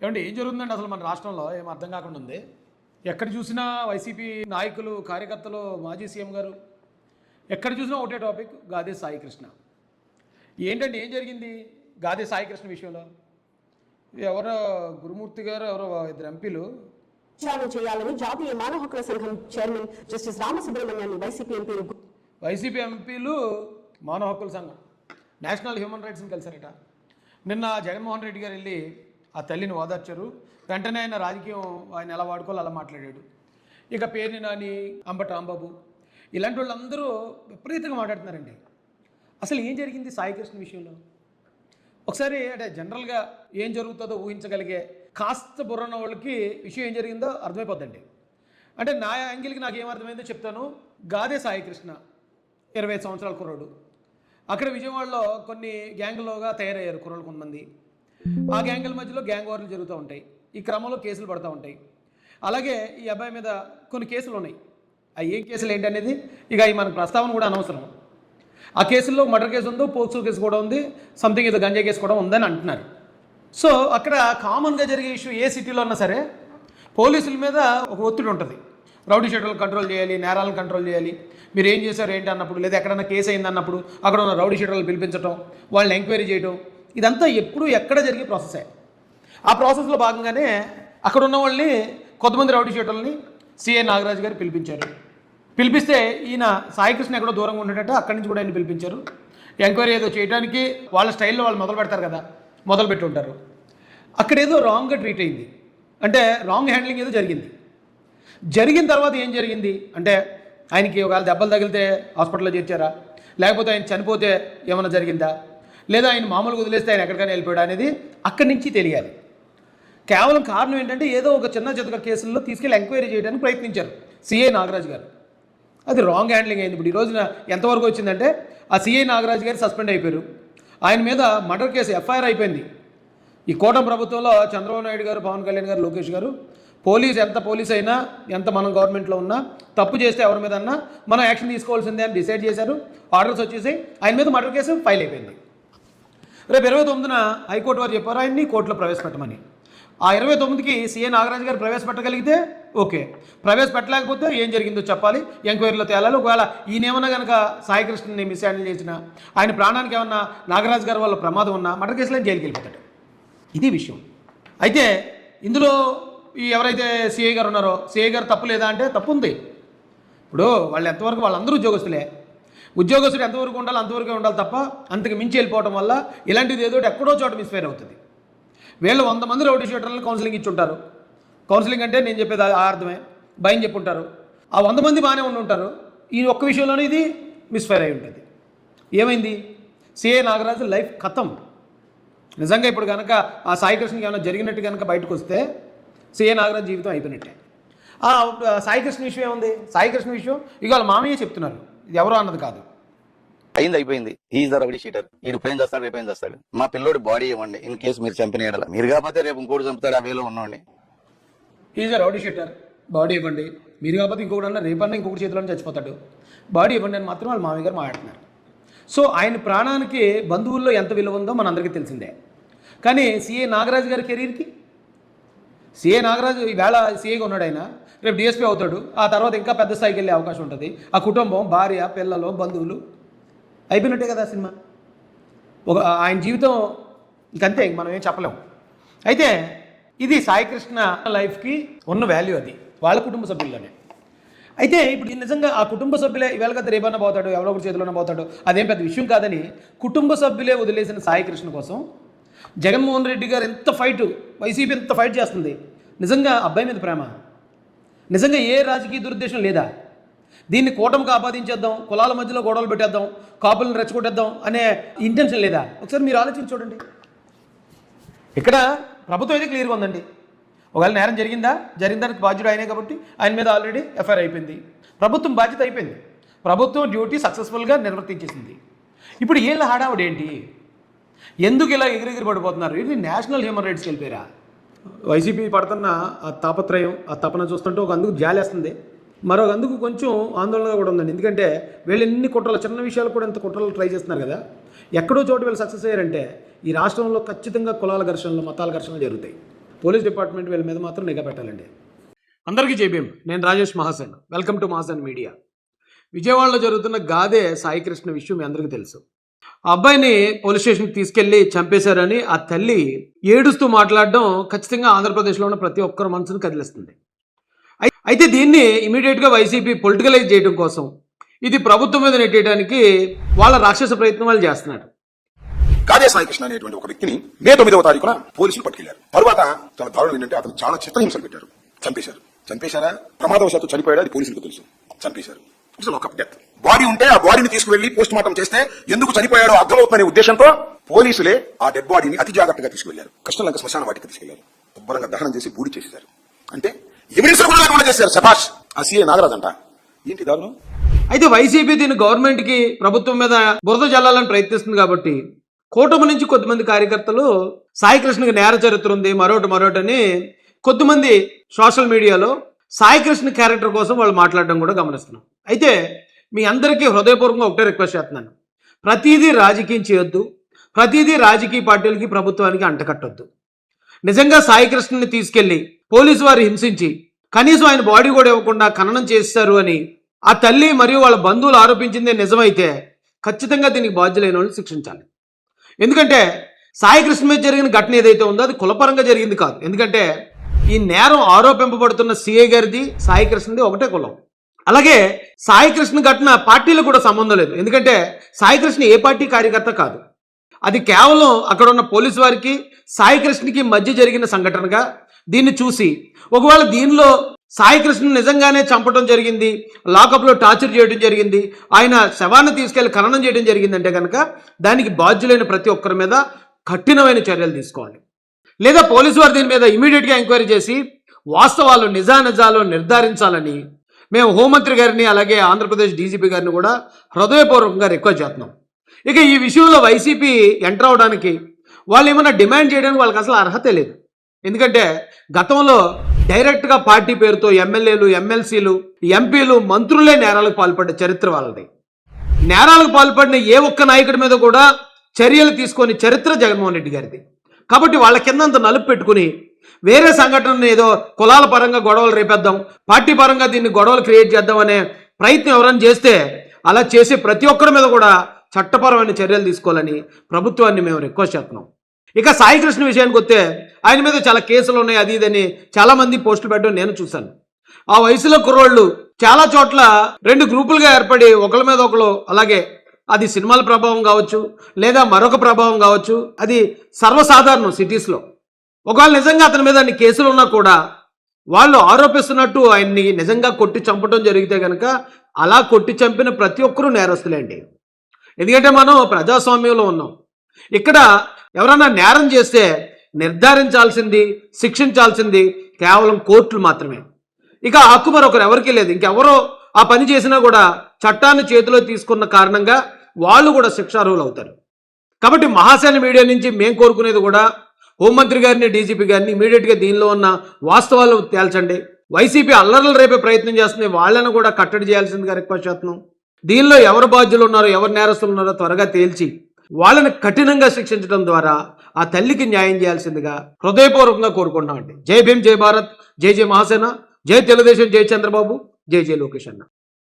ఏమంటే ఏం జరుగుతుందండి అసలు మన రాష్ట్రంలో ఏం అర్థం కాకుండా ఉంది. ఎక్కడ చూసినా వైసీపీ నాయకులు, కార్యకర్తలు, మాజీ సీఎం గారు ఎక్కడ చూసినా ఒకటే టాపిక్ గాదే సాయికృష్ణ. ఏంటంటే ఏం జరిగింది గాదే సాయికృష్ణ విషయంలో? ఎవరో గురుమూర్తి గారు ఎవరో ఇద్దరు ఎంపీలు చేయాలని జాతీయ మానవ హక్కుల సంఘం చైర్మన్ జస్టిస్ రామసుబ్రహ్మణ్యాన్ని వైసీపీ ఎంపీలు మానవ హక్కుల సంఘం నేషనల్ హ్యూమన్ రైట్స్ని కలిసారట. నిన్న జగన్మోహన్ రెడ్డి గారు వెళ్ళి ఆ తల్లిని ఓదార్చారు. వెంటనే ఆయన రాజకీయం ఆయన ఎలా వాడుకోవాలో అలా మాట్లాడాడు. ఇక పేర్ని నాని, అంబటి రాంబాబు ఇలాంటి వాళ్ళందరూ విపరీతంగా మాట్లాడుతున్నారండి. అసలు ఏం జరిగింది సాయికృష్ణ విషయంలో? ఒకసారి అంటే జనరల్గా ఏం జరుగుతుందో ఊహించగలిగే కాస్త బుర్రన్న వాళ్ళకి విషయం ఏం జరిగిందో అర్థమైపోద్దండి. అంటే నా యాంగిల్కి నాకు ఏమర్థమైందో చెప్తాను. గాదే సాయికృష్ణ 25 సంవత్సరాల కుర్రాడు. అక్కడ విజయవాడలో కొన్ని గ్యాంగులుగా తయారయ్యారు కుర్రలు కొంతమంది. ఆ గ్యాంగుల మధ్యలో గ్యాంగ్ వార్లు జరుగుతూ ఉంటాయి. ఈ క్రమంలో కేసులు పడుతూ ఉంటాయి. అలాగే ఈ అబ్బాయి మీద కొన్ని కేసులు ఉన్నాయి. ఆ ఏ కేసులు ఏంటి అనేది ఇక ఈ మనకు ప్రస్తావన కూడా అనవసరం. ఆ కేసుల్లో మర్డర్ కేసు ఉందో, పోక్సో కేసు కూడా ఉంది, సంథింగ్ ఏదో గంజా కేసు కూడా ఉందని అంటున్నారు. సో అక్కడ కామన్గా జరిగే ఇష్యూ ఏ సిటీలో ఉన్నా సరే పోలీసుల మీద ఒక ఒత్తిడి ఉంటుంది. రౌడీ షీటర్లు కంట్రోల్ చేయాలి, నేరాలను కంట్రోల్ చేయాలి. మీరు ఏం చేశారు ఏంటి అన్నప్పుడు, లేదా ఎక్కడన్నా కేసు అయింది అన్నప్పుడు అక్కడ ఉన్న రౌడీ షీటర్లు పిలిపించడం, వాళ్ళని ఎంక్వైరీ చేయడం, ఇదంతా ఎప్పుడు ఎక్కడ జరిగే ప్రాసెసే. ఆ ప్రాసెస్లో భాగంగానే అక్కడ ఉన్న వాళ్ళని కొంతమంది రౌడీ షీటర్లని సిఐ నాగరాజు గారు పిలిపించారు. పిలిపిస్తే ఈయన సాయికృష్ణ ఎక్కడో దూరంగా ఉండేటట్టు అక్కడి నుంచి కూడా ఆయన పిలిపించారు. ఎంక్వైరీ ఏదో చేయడానికి వాళ్ళ స్టైల్లో వాళ్ళు మొదలు పెడతారు కదా, మొదలు పెట్టి ఉంటారు. అక్కడ ఏదో రాంగ్గా ట్రీట్ అయింది, అంటే రాంగ్ హ్యాండ్లింగ్ ఏదో జరిగింది. జరిగిన తర్వాత ఏం జరిగింది అంటే ఆయనకి ఒకవేళ దెబ్బలు తగిలితే హాస్పిటల్లో చేర్చారా, లేకపోతే ఆయన చనిపోతే ఏమైనా జరిగిందా, లేదా ఆయన మామూలుగా వదిలేస్తే ఆయన ఎక్కడికైనా వెళ్ళిపోయాడు అనేది అక్కడి నుంచి తెలియాలి. కేవలం కారణం ఏంటంటే ఏదో ఒక చిన్న చితక కేసుల్లో తీసుకెళ్ళి ఎంక్వైరీ చేయడానికి ప్రయత్నించారు సిఐ నాగరాజు గారు. అది రాంగ్ హ్యాండ్లింగ్ అయింది. ఇప్పుడు ఈ రోజున ఎంతవరకు వచ్చిందంటే ఆ సిఐ నాగరాజు గారు సస్పెండ్ అయిపోయారు. ఆయన మీద మర్డర్ కేసు ఎఫ్ఐఆర్ అయిపోయింది. ఈ కూటమి ప్రభుత్వంలో చంద్రబాబు నాయుడు గారు, పవన్ కళ్యాణ్ గారు, లోకేష్ గారు ఎంత పోలీస్ అయినా, ఎంత మనం గవర్నమెంట్లో ఉన్నా తప్పు చేస్తే ఎవరి మీద అన్నా మనం యాక్షన్ తీసుకోవాల్సిందే అని డిసైడ్ చేశారు. ఆర్డర్స్ వచ్చేసి ఆయన మీద మర్డర్ కేసు ఫైల్ అయిపోయింది. రేపు 29న హైకోర్టు వారు చెప్పారు ఆయన్ని కోర్టులో ప్రవేశపెట్టమని. ఆ 29కి సిఐ నాగరాజు గారు ప్రవేశపెట్టగలిగితే ఓకే, ప్రవేశపెట్టలేకపోతే ఏం జరిగిందో చెప్పాలి, ఎంక్వైరీలో తేలాలి. ఒకవేళ ఈయనేమన్నా కనుక సాయికృష్ణని మిస్ హ్యాండిల్ చేసినా, ఆయన ప్రాణానికి ఏమన్నా నాగరాజు గారి వల్ల ప్రమాదం ఉన్నా మర్డర్ కేసులో జైలుకి వెళ్ళిపోతాడు. ఇది విషయం. అయితే ఇందులో ఈ ఎవరైతే సిఐ గారు ఉన్నారో సిఐ గారు తప్పు లేదా అంటే తప్పు ఉంది. ఇప్పుడు వాళ్ళు ఎంతవరకు వాళ్ళందరూ ఉద్యోగస్తులే. ఉద్యోగస్తుడు ఎంతవరకు ఉండాలి అంతవరకే ఉండాలి తప్ప అంతకు మించి వెళ్ళిపోవడం వల్ల ఇలాంటిది ఏదో ఎక్కడో చోట మిస్ఫైర్ అవుతుంది. వీళ్ళు 100 మంది రౌడీ షీటర్లను కౌన్సిలింగ్ ఇచ్చి ఉంటారు. కౌన్సిలింగ్ అంటే నేను చెప్పేది అర్థమే, భయం చెప్పుంటారు. ఆ 100 మంది బాగానే ఉండి ఉంటారు. ఈ ఒక్క విషయంలోనే ఇది మిస్ఫైర్ అయి ఉంటుంది. ఏమైంది? సిఐ నాగరాజు లైఫ్ ఖతం. నిజంగా ఇప్పుడు కనుక ఆ సాయికృష్ణకి ఏమైనా జరిగినట్టు కనుక బయటకు వస్తే సిఐ నాగరాజు జీవితం అయిపోయినట్టే. ఆ సాయికృష్ణ విషయం ఏముంది? సాయికృష్ణ విషయం ఇవాళ మామయ్య చెప్తున్నారు, ఇది ఎవరో అన్నది కాదు. అయిపోయింది. Is the rowdy sheeter. ఈయన పైన చేస్తాడు, రేపు ఏం చేస్తాడు. మా పిల్లోడి బాడీ ఇవ్వండి, ఇన్ కేసు మీరు చంపిన మీరు కాకపోతే రేపు ఇంకోటి చంపుతాడు. ఆ వేలో ఉన్నవాడిని is the rowdy sheeter, body ఇవ్వండి. మీరు కాకపోతే ఇంకొకటి అన్న రేపన్నా ఇంకొకటి చేతిలోనే చచ్చిపోతాడు, బాడీ ఇవ్వండి అని మాత్రం వాళ్ళ మామయ్య గారు మాట్లాడుతున్నారు. సో ఆయన ప్రాణానికి బంధువుల్లో ఎంత విలువ ఉందో మనందరికీ తెలిసిందే. కానీ సిఐ నాగరాజు గారి కెరీర్కి, సిఐ నాగరాజు ఈవేళ సిఐగా ఉన్నాడు, ఆయన రేపు డిఎస్పీ అవుతాడు. ఆ తర్వాత ఇంకా పెద్ద స్థాయికి వెళ్ళే అవకాశం ఉంటుంది. ఆ కుటుంబం, భార్య, పిల్లలు, బంధువులు అయిపోయినట్టే కదా సినిమా. ఆయన జీవితం ఇంకంతే, మనం ఏం చెప్పలేము. అయితే ఇది సాయికృష్ణ లైఫ్కి ఉన్న వాల్యూ, అది వాళ్ళ కుటుంబ సభ్యుల్లోనే. అయితే ఇప్పుడు నిజంగా ఆ కుటుంబ సభ్యులే ఈవేళ కదా రేపన్నా పోతాడు, ఎవరో ఒకటి చేతిలోనే పోతాడు, అదేం పెద్ద విషయం కాదని కుటుంబ సభ్యులే వదిలేసిన సాయికృష్ణ కోసం జగన్మోహన్ రెడ్డి గారు ఎంత ఫైట్, వైసీపీ ఎంత ఫైట్ చేస్తుంది. నిజంగా అబ్బాయి మీద ప్రేమ, నిజంగా ఏ రాజకీయ దురుద్దేశం లేదా? దీన్ని కూటమికి ఆపాదించేద్దాం, కులాల మధ్యలో గొడవలు పెట్టేద్దాం, కాపులను రెచ్చగొట్టేద్దాం అనే ఇంటెన్షన్ లేదా? ఒకసారి మీరు ఆలోచించి చూడండి. ఇక్కడ ప్రభుత్వం అయితే క్లియర్గా ఉందండి. ఒకవేళ నేరం జరిగిందానికి బాధ్యుడు ఆయనే కాబట్టి ఆయన మీద ఆల్రెడీ ఎఫ్ఐఆర్ అయిపోయింది. ప్రభుత్వం బాధ్యత అయిపోయింది. ప్రభుత్వం డ్యూటీ సక్సెస్ఫుల్గా నిర్వర్తించేసింది. ఇప్పుడు వీళ్ళ హడావుడు ఏంటి? ఎందుకు ఇలా ఎగిరెగిరి పడిపోతున్నారు? ఇది నేషనల్ హ్యూమన్ రైట్స్కి వెళ్ళిపోయారా? వైసీపీ పడుతున్న ఆ తాపత్రయం, ఆ తపన చూస్తుంటే ఒక అందుకు జాలేస్తుంది, మరొక అందుకు కొంచెం ఆందోళనగా కూడా ఉందండి. ఎందుకంటే వీళ్ళు ఎన్ని కుట్రలు, చిన్న విషయాలు కూడా ఎంత కుట్రలు ట్రై చేస్తున్నారు కదా. ఎక్కడో చోటు వీళ్ళు సక్సెస్ అయ్యారంటే ఈ రాష్ట్రంలో ఖచ్చితంగా కులాల ఘర్షణలు, మతాల ఘర్షణలు జరుగుతాయి. పోలీస్ డిపార్ట్మెంట్ వీళ్ళ మీద మాత్రం నిఘా పెట్టాలండి. అందరికీ జైభీం. నేను Rajesh Mahasen. Welcome to Mahasen media. విజయవాడలో జరుగుతున్న గాదే సాయికృష్ణ విషయం మీ అందరికీ తెలుసు. ఆ అబ్బాయిని పోలీస్ స్టేషన్కి తీసుకెళ్లి చంపేశారని ఆ తల్లి ఏడుస్తూ మాట్లాడడం ఖచ్చితంగా ఆంధ్రప్రదేశ్లో ఉన్న ప్రతి ఒక్కరి మనసును కదిలిస్తుంది. అయితే దీన్ని ఇమీడియట్గా వైసీపీ పొలిటికలైజ్ చేయడం కోసం, ఇది ప్రభుత్వం మీద నెట్టేయడానికి వాళ్ళ రాక్షస ప్రయత్నం వాళ్ళు చేస్తున్నారు. గాదే సాయికృష్ణ అనేటువంటి ఒక వ్యక్తిని మే 9వ తారీఖున పోలీసులు పట్టుకెళ్లారు. తరువాత చాలా దారుణం ఏంటంటే అతను చాలా చిత్రహింసలు పెట్టారు. చంపేశారా ప్రమాదవశాత్తు చనిపోయాడు, అది పోలీసులకు తెలుసు. చంపేశారు. ఒక డెత్ బాడీ ఉంటే ఆ బాడీని తీసుకువెళ్లి పోస్ట్ మార్టం చేస్తే ఎందుకు చనిపోయాడో అర్థమవుతుందనే ఉద్దేశంతో పోలీసులే ఆ డెడ్ బాడీని అతి జాగ్రత్తగా తీసుకువెళ్లారు. కృష్ణలంక శ్మశాన వాటికి తీసుకెళ్లారు. శుభ్రంగా దహనం చేసి బూడి చేసేశారు. అంటే ఎవిడెన్స్ కూడా లేకుండా చేశారు. శభాష్. ఆ సీఏ నాగరాజ్ అంట. ఏంటి దారుణం? అయితే వైసీపీ దీన్ని గవర్నమెంట్కి, ప్రభుత్వం మీద బురద జల్లాలని ప్రయత్నిస్తుంది కాబట్టి కూటమి నుంచి కొద్దిమంది కార్యకర్తలు సాయికృష్ణకి నేర చరిత్ర ఉంది మరోటని కొద్దిమంది సోషల్ మీడియాలో సాయికృష్ణ క్యారెక్టర్ కోసం వాళ్ళు మాట్లాడడం కూడా గమనిస్తున్నాం. అయితే మీ అందరికీ హృదయపూర్వకంగా ఒకటే రిక్వెస్ట్ చేస్తున్నాను. ప్రతిదీ రాజకీయం చేయొద్దు, ప్రతిదీ రాజకీయ పార్టీలకి, ప్రభుత్వానికి అంటకట్టొద్దు. నిజంగా సాయికృష్ణని తీసుకెళ్లి పోలీసు వారు హింసించి కనీసం ఆయన బాడీ కూడా ఇవ్వకుండా ఖననం చేస్తారు అని ఆ తల్లి మరియు వాళ్ళ బంధువులు ఆరోపించిందే నిజమైతే ఖచ్చితంగా దీనికి బాధ్యులైన వాళ్ళు శిక్షించాలి. ఎందుకంటే సాయికృష్ణ మీద జరిగిన ఘటన ఏదైతే ఉందో అది కులపరంగా జరిగింది కాదు. ఎందుకంటే ఈ నేరం ఆరోపింపబడుతున్న సిఐ గారిది, సాయికృష్ణది ఒకటే కులం. అలాగే సాయికృష్ణ ఘటన పార్టీలకు కూడా సంబంధం లేదు. ఎందుకంటే సాయికృష్ణ ఏ పార్టీ కార్యకర్త కాదు. అది కేవలం అక్కడ ఉన్న పోలీసు వారికి, సాయికృష్ణకి మధ్య జరిగిన సంఘటనగా దీన్ని చూసి, ఒకవేళ దీనిలో సాయికృష్ణ నిజంగానే చంపడం జరిగింది, లాకప్లో టార్చర్ చేయడం జరిగింది, ఆయన శవాన్ని తీసుకెళ్లి ఖననం చేయడం జరిగిందంటే కనుక దానికి బాధ్యులైన ప్రతి ఒక్కరి మీద కఠినమైన చర్యలు తీసుకోవాలి. లేదా పోలీసు వారు దీని మీద ఇమీడియట్గా ఎంక్వైరీ చేసి వాస్తవాలు, నిజానిజాలు నిర్ధారించాలని మేము హోంమంత్రి గారిని, అలాగే ఆంధ్రప్రదేశ్ డీజీపీ గారిని కూడా హృదయపూర్వకంగా రిక్వెస్ట్ చేస్తున్నాం. ఇక ఈ విషయంలో వైసీపీ ఎంటర్ అవడానికి, వాళ్ళు ఏమైనా డిమాండ్ చేయడానికి వాళ్ళకి అసలు అర్హత లేదు. ఎందుకంటే గతంలో డైరెక్ట్గా పార్టీ పేరుతో ఎమ్మెల్యేలు, ఎమ్మెల్సీలు, ఎంపీలు, మంత్రులే నేరాలకు పాల్పడ్డ చరిత్ర వాళ్ళది. నేరాలకు పాల్పడిన ఏ ఒక్క నాయకుడి మీద కూడా చర్యలు తీసుకొని చరిత్ర జగన్మోహన్ రెడ్డి గారిది. కాబట్టి వాళ్ళ కింద అంత నలుపు పెట్టుకుని వేరే సంఘటనను ఏదో కులాల పరంగా గొడవలు రేపేద్దాం, పార్టీ పరంగా దీన్ని గొడవలు క్రియేట్ చేద్దాం అనే ప్రయత్నం ఎవరైనా చేస్తే అలా చేసే ప్రతి ఒక్కరి మీద కూడా చట్టపరమైన చర్యలు తీసుకోవాలని ప్రభుత్వాన్ని మేము రిక్వెస్ట్ చేస్తున్నాం. ఇక సాయికృష్ణ విషయానికి వస్తే ఆయన మీద చాలా కేసులు ఉన్నాయి, అది ఇదని చాలా మంది పోస్టులు పెట్టడం నేను చూశాను. ఆ వయసులో కుర్రోళ్ళు చాలా చోట్ల 2 గ్రూపులుగా ఏర్పడి ఒకళ్ళ మీద ఒకళ్ళు, అలాగే అది సినిమాల ప్రభావం కావచ్చు, లేదా మరొక ప్రభావం కావచ్చు, అది సర్వసాధారణం సిటీస్లో. ఒకవేళ నిజంగా అతని మీద అన్ని కేసులు ఉన్నా కూడా వాళ్ళు ఆరోపిస్తున్నట్టు ఆయన్ని నిజంగా కొట్టి చంపడం జరిగితే కనుక అలా కొట్టి చంపిన ప్రతి ఒక్కరూ నేరస్తులేండి. ఎందుకంటే మనం ప్రజాస్వామ్యంలో ఉన్నాం. ఇక్కడ ఎవరైనా నేరం చేస్తే నిర్ధారించాల్సింది, శిక్షించాల్సింది కేవలం కోర్టులు మాత్రమే. ఇక హక్కు మరొకరు ఎవరికీ లేదు. ఇంకెవరో ఆ పని చేసినా కూడా చట్టాన్ని చేతిలో తీసుకున్న కారణంగా వాళ్ళు కూడా శిక్షార్హులు అవుతారు. కాబట్టి మహాసేన మీడియా నుంచి మేము కోరుకునేది కూడా హోంమంత్రి గారిని, డీజీపీ గారిని ఇమీడియట్గా దీనిలో ఉన్న వాస్తవాలు తేల్చండి. వైసీపీ అల్లర్లు రేపే ప్రయత్నం చేస్తుంది, వాళ్ళని కూడా కట్టడి చేయాల్సిందిగా రిక్వెస్ట్ చేస్తున్నాం. దీనిలో ఎవరు బాధ్యులు ఉన్నారో, ఎవరు నేరస్తులు ఉన్నారో త్వరగా తేల్చి వాళ్ళని కఠినంగా శిక్షించడం ద్వారా ఆ తల్లికి న్యాయం చేయాల్సిందిగా హృదయపూర్వకంగా కోరుకుంటున్నామండి. జై భీమ్, జై భారత్, జై జై మహాసేన, జై తెలుగుదేశం, జై చంద్రబాబు, జై జై లోకేష్ అన్న.